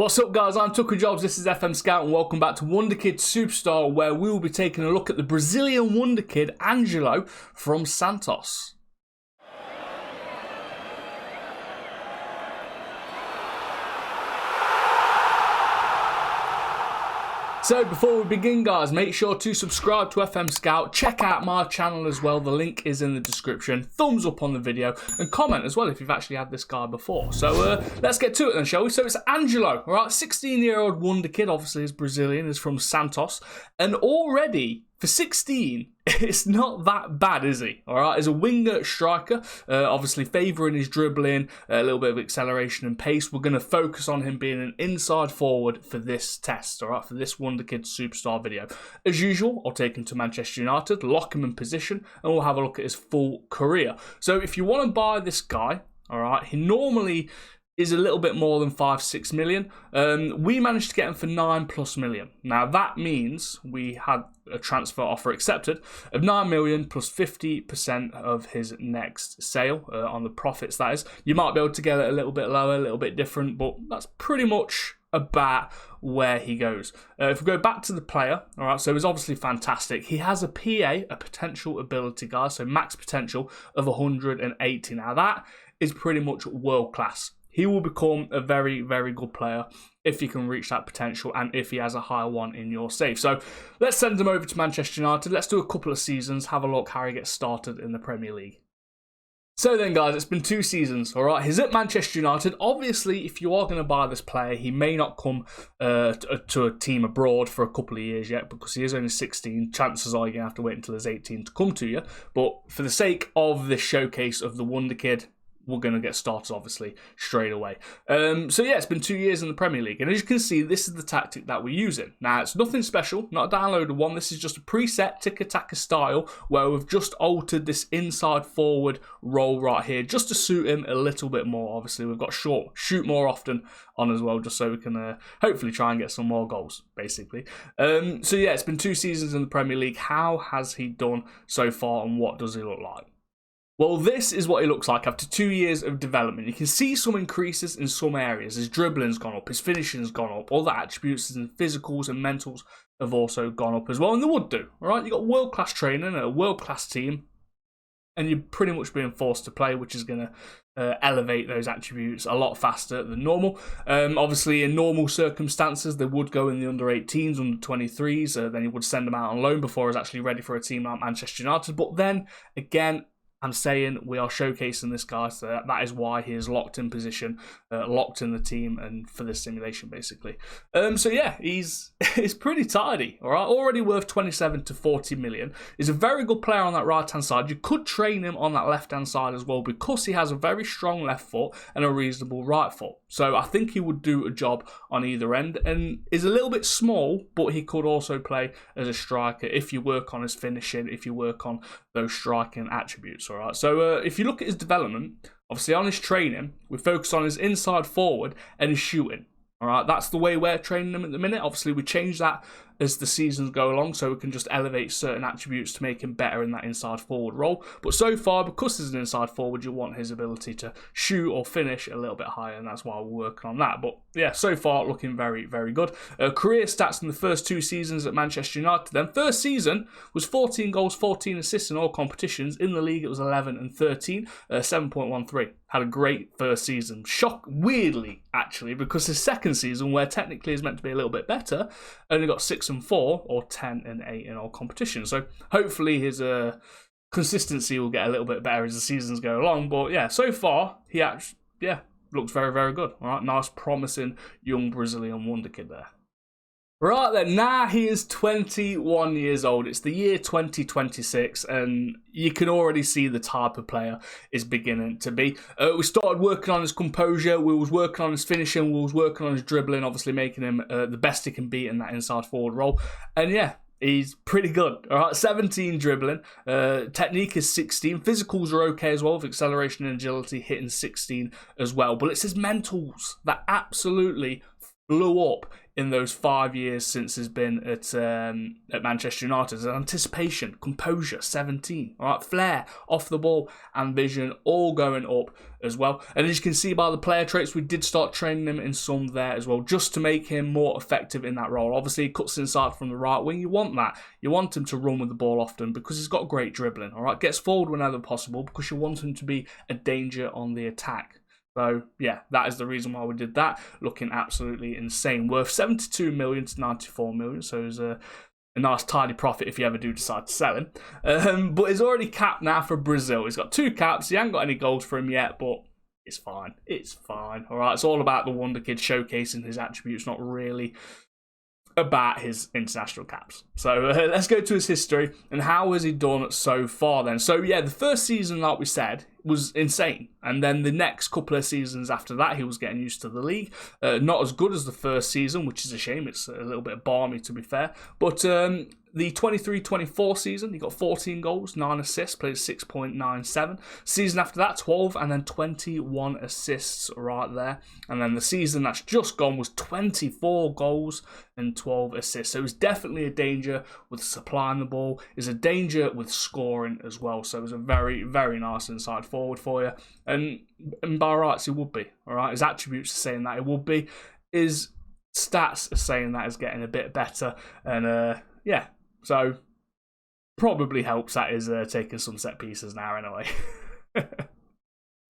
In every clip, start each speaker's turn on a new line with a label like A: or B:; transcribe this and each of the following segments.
A: What's up, guys? I'm Tooka Jobs, this is FM Scout, and welcome back to Wonderkid Superstar, where we will be taking a look at the Brazilian wonderkid Angelo from Santos. So before we begin, guys, make sure to subscribe to FM Scout, check out my channel as well, the link is in the description, thumbs up on the video, and comment as well if you've actually had this guy before. So let's get to it then, shall we? So it's Angelo, alright, 16-year-old wonderkid, obviously is Brazilian, is from Santos, and already for 16, it's not that bad, is he? All right, as a winger striker, obviously favouring his dribbling, a little bit of acceleration and pace. We're going to focus on him being an inside forward for this test, all right, for this Wonderkid Superstar video. As usual, I'll take him to Manchester United, lock him in position, and we'll have a look at his full career. So if you want to buy this guy, all right, he normally is a little bit more than 5-6 million. We managed to get him for 9+ million. Now that means we had a transfer offer accepted of 9 million plus 50% of his next sale on the profits, that is. You might be able to get it a little bit lower, a little bit different, but that's pretty much about where he goes. If we go back to the player, all right, so he's obviously fantastic. He has a PA, a potential ability, guys, so max potential of 180. Now that is pretty much world class. He will become a very, very good player if he can reach that potential and if he has a higher one in your save. So let's send him over to Manchester United. Let's do a couple of seasons, have a look how he gets started in the Premier League. So then, guys, it's been 2 seasons, all right? He's at Manchester United. Obviously, if you are going to buy this player, he may not come to a team abroad for a couple of years yet because he is only 16. Chances are you're going to have to wait until he's 18 to come to you. But for the sake of this showcase of the Wonderkid, we're going to get started, obviously, straight away. So, yeah, it's been 2 years in the Premier League. And as you can see, this is the tactic that we're using. Now, it's nothing special, not a downloaded one. This is just a preset tiki-taka style where we've just altered this inside forward role right here just to suit him a little bit more. Obviously, we've got short, shoot more often on as well, just so we can hopefully try and get some more goals, basically. So, yeah, it's been 2 seasons in the Premier League. How has he done so far and what does he look like? Well, this is what he looks like after 2 years of development. You can see some increases in some areas. His dribbling's gone up, his finishing's gone up, all the attributes and physicals and mentals have also gone up as well, and they would do, all right? You've got world-class training, a world-class team, and you're pretty much being forced to play, which is going to elevate those attributes a lot faster than normal. Obviously, in normal circumstances, they would go in the under-18s, under-23s, then you would send them out on loan before he's actually ready for a team like Manchester United, but then, again, I'm saying we are showcasing this guy, so that is why he is locked in position, locked in the team, and for this simulation, basically. So yeah, he's pretty tidy, all right? Already worth 27 to 40 million. He's a very good player on that right-hand side. You could train him on that left-hand side as well because he has a very strong left foot and a reasonable right foot. So I think he would do a job on either end, and is a little bit small, but he could also play as a striker if you work on his finishing, if you work on those striking attributes. All right. So if you look at his development, obviously on his training, we focus on his inside forward and his shooting. All right, that's the way we're training him at the minute. Obviously, we change that as the seasons go along, so we can just elevate certain attributes to make him better in that inside forward role. But so far, because he's an inside forward, you want his ability to shoot or finish a little bit higher, and that's why we're working on that. But yeah, so far, looking very, very good. Career stats in the first 2 seasons at Manchester United. Then first season was 14 goals, 14 assists in all competitions. In the league, it was 11 and 13, 7.13. Had a great first season. Weirdly, actually, because his second season, where technically is meant to be a little bit better, only got 6 and 4 or 10 and 8 in all competitions. So hopefully his consistency will get a little bit better as the seasons go along. But yeah, so far he actually looks very, very good. All right, nice, promising young Brazilian wonderkid there. Right then, now he is 21 years old. It's the year 2026, and you can already see the type of player is beginning to be. We started working on his composure, we was working on his finishing, we was working on his dribbling, obviously making him the best he can be in that inside forward role. And yeah, he's pretty good. All right, 17 dribbling, technique is 16, physicals are okay as well, with acceleration and agility hitting 16 as well. But it's his mentals that absolutely blew up in those 5 years since he's been at Manchester United. There's anticipation, composure, 17, all right, flair, off the ball, and vision, all going up as well. And as you can see by the player traits, we did start training him in some there as well, just to make him more effective in that role. Obviously, he cuts inside from the right wing. You want that. You want him to run with the ball often because he's got great dribbling, all right? Gets forward whenever possible because you want him to be a danger on the attack. So, yeah, that is the reason why we did that. Looking absolutely insane. Worth 72 million to 94 million. So, it's a nice, tidy profit if you ever do decide to sell him. But he's already capped now for Brazil. He's got 2 caps. He hasn't got any goals for him yet, but it's fine. It's fine. All right, it's all about the Wonderkid showcasing his attributes, not really about his international caps. So let's go to his history and how has he done so far then. So yeah, the first season, like we said, was insane, and then the next couple of seasons after that he was getting used to the league. Not as good as the first season, which is a shame. It's a little bit balmy, to be fair, but the 23-24 season, he got 14 goals, 9 assists, played 6.97. Season after that, 12, and then 21 assists right there. And then the season that's just gone was 24 goals and 12 assists. So it was definitely a danger with supplying the ball. Is a danger with scoring as well. So it was a very, very nice inside forward for you. And by rights, he would be. All right, his attributes are saying that he would be. His stats are saying that he's getting a bit better. And yeah. So, probably helps that he's taking some set pieces now anyway.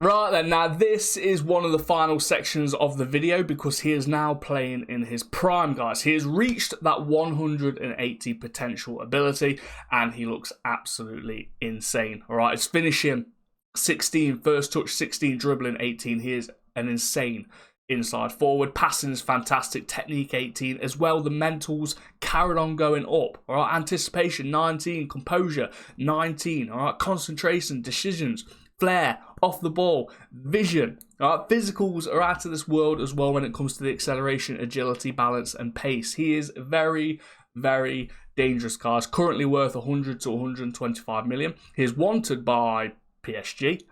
A: Right then, now this is one of the final sections of the video because he is now playing in his prime, guys. He has reached that 180 potential ability and he looks absolutely insane. All right, it's finishing 16, first touch, 16, dribbling, 18. He is an insane inside forward. Passing is fantastic. Technique 18 as well. The mentals carried on going up. All right, anticipation 19, composure 19. All right, concentration, decisions, flair, off the ball, vision. All right, physicals are out of this world as well when it comes to the acceleration, agility, balance, and pace. He is very, very dangerous, guys. Currently worth 100 to 125 million. He is wanted by PSG.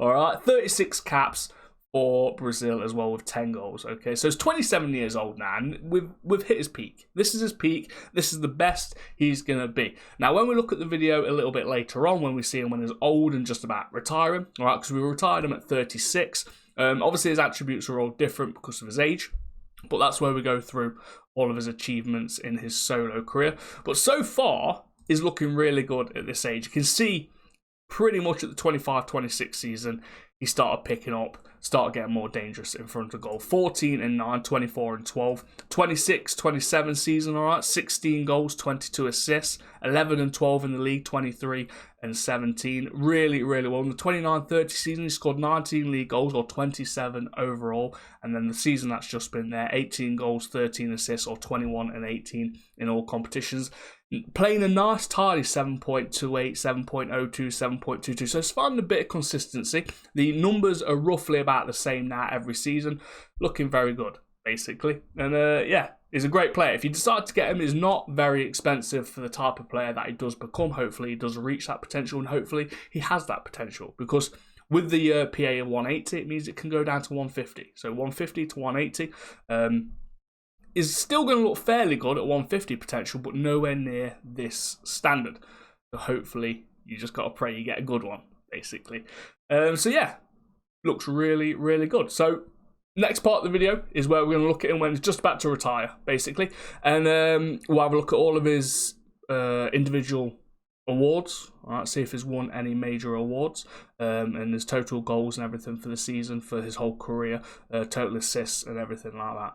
A: All right, 36 caps for Brazil as well with 10 goals. Okay, so he's 27 years old now, and we've hit his peak. This is his peak. This is the best he's going to be. Now, when we look at the video a little bit later on, when we see him when he's old and just about retiring, all right, because we retired him at 36. Obviously, his attributes are all different because of his age, but that's where we go through all of his achievements in his solo career. But so far, he's looking really good at this age. You can see pretty much at the 25-26 season, he started picking up, started getting more dangerous in front of goal. 14 and 9, 24 and 12. 26-27 season, all right, 16 goals, 22 assists. 11 and 12 in the league, 23 and 17. Really, really well. In the 29-30 season, he scored 19 league goals, or 27 overall. And then the season that's just been there, 18 goals, 13 assists, or 21 and 18 in all competitions. Playing a nice tidy 7.28, 7.02, 7.22. So it's finding a bit of consistency. The numbers are roughly about the same now every season. Looking very good, basically. And yeah, he's a great player. If you decide to get him, he's not very expensive for the type of player that he does become. Hopefully he does reach that potential, and hopefully he has that potential. Because with the PA of 180, it means it can go down to 150. So 150 to 180. Is still going to look fairly good at 150 potential, but nowhere near this standard. So hopefully you just got to pray you get a good one, basically. So yeah, looks really, really good. So next part of the video is where we're going to look at him when he's just about to retire, basically. And we'll have a look at all of his individual awards. All right, see if he's won any major awards, and his total goals and everything for the season, for his whole career, total assists and everything like that.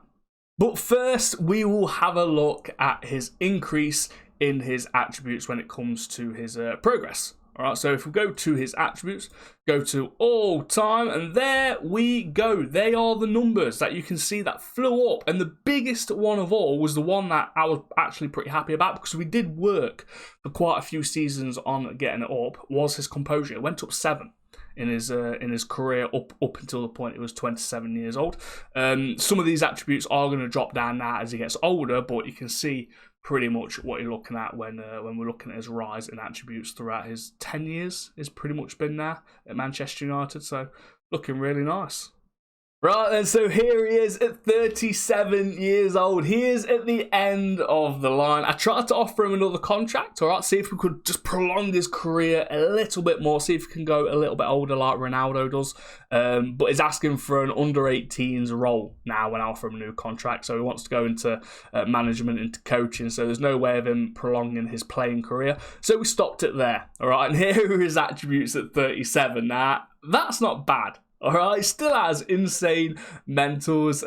A: But first, we will have a look at his increase in his attributes when it comes to his progress. All right, so if we go to his attributes, go to all time, and there we go. They are the numbers that you can see that flew up. And the biggest one of all was the one that I was actually pretty happy about, because we did work for quite a few seasons on getting it up, was his composure. It went up 7. In his career up until the point he was 27 years old. Some of these attributes are going to drop down now as he gets older, but you can see pretty much what you're looking at when we're looking at his rise in attributes throughout his 10 years. It's pretty much been there at Manchester United, so looking really nice. Right then, so here he is at 37 years old. He is at the end of the line. I tried to offer him another contract, all right, see if we could just prolong his career a little bit more, see if we can go a little bit older like Ronaldo does. But he's asking for an under-18s role now when I offer him a new contract. So he wants to go into management, into coaching. So there's no way of him prolonging his playing career. So we stopped it there, all right. And here are his attributes at 37. Now, that's not bad. Alright, still has insane mentals.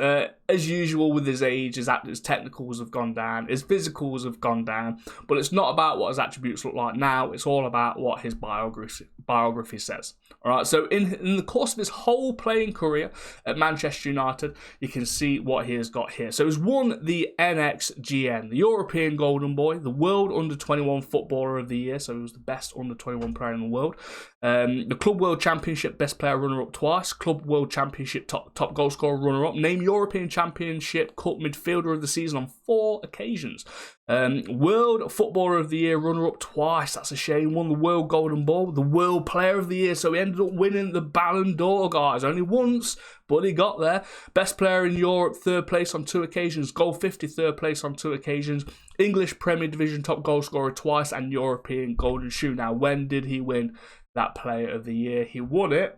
A: As usual with his age, his technicals have gone down, his physicals have gone down, but it's not about what his attributes look like now, it's all about what his biography says. Alright, so in the course of his whole playing career at Manchester United, you can see what he has got here. So he's won the NXGN, the European Golden Boy, the World Under-21 Footballer of the Year, so he was the best Under-21 player in the world, the Club World Championship Best Player Runner-Up twice, Club World Championship top goal scorer runner-up, named European Championship Cup Midfielder of the Season on 4 occasions. World Footballer of the Year runner-up twice, that's a shame. Won the World Golden Ball, the World Player of the Year, so he ended up winning the Ballon d'Or, guys. Only once, but he got there. Best Player in Europe, 3rd place on 2 occasions. Goal 50, 3rd place on 2 occasions. English Premier Division top goal scorer twice, and European Golden Shoe. Now, when did he win that Player of the Year? He won it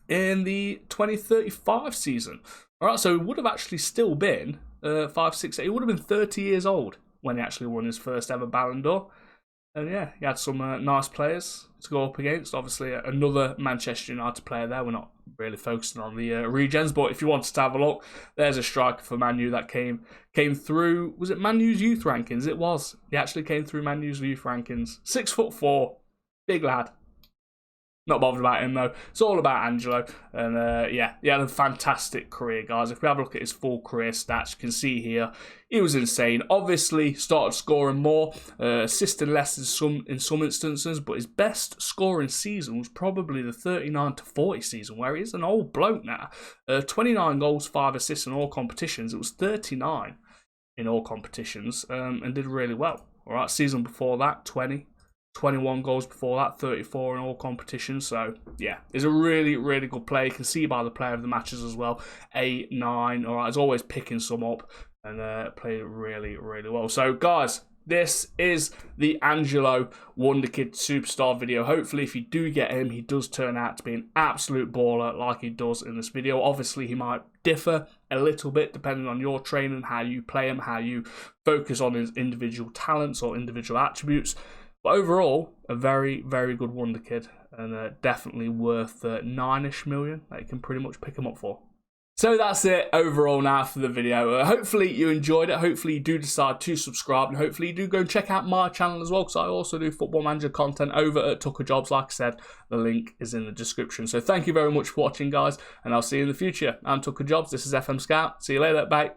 A: in the 2035 season. All right, so he would have actually still been 5, 6, 8. He would have been 30 years old when he actually won his first ever Ballon d'Or. And yeah, he had some nice players to go up against. Obviously, another Manchester United player there. We're not really focusing on the regens, but if you wanted to have a look, there's a striker for Man U that came through. Was it Man U's youth rankings? It was. He actually came through Man U's youth rankings. 6'4", big lad. Not bothered about him though. It's all about Angelo. And yeah, he had a fantastic career, guys. If we have a look at his full career stats, you can see here he was insane. Obviously, started scoring more, assisting less in some instances, but his best scoring season was probably the 39-40 season, where he is an old bloke now. 29 goals, 5 assists in all competitions. It was 39 in all competitions, and did really well. All right, season before that, 21 goals before that, 34 in all competitions. So, yeah, he's a really, really good player. You can see by the player of the matches as well. 8, 9, all right, he's always picking some up and played really, really well. So, guys, this is the Angelo Wonderkid Superstar video. Hopefully, if you do get him, he does turn out to be an absolute baller like he does in this video. Obviously, he might differ a little bit depending on your training, how you play him, how you focus on his individual talents or individual attributes. But overall, a very, very good wonder kid, and definitely worth 9-ish million that you can pretty much pick him up for. So that's it overall now for the video. Hopefully you enjoyed it. Hopefully you do decide to subscribe, and hopefully you do go and check out my channel as well, because I also do Football Manager content over at Tooka Jobs. Like I said, the link is in the description. So thank you very much for watching, guys, and I'll see you in the future. I'm Tooka Jobs. This is FM Scout. See you later. Bye.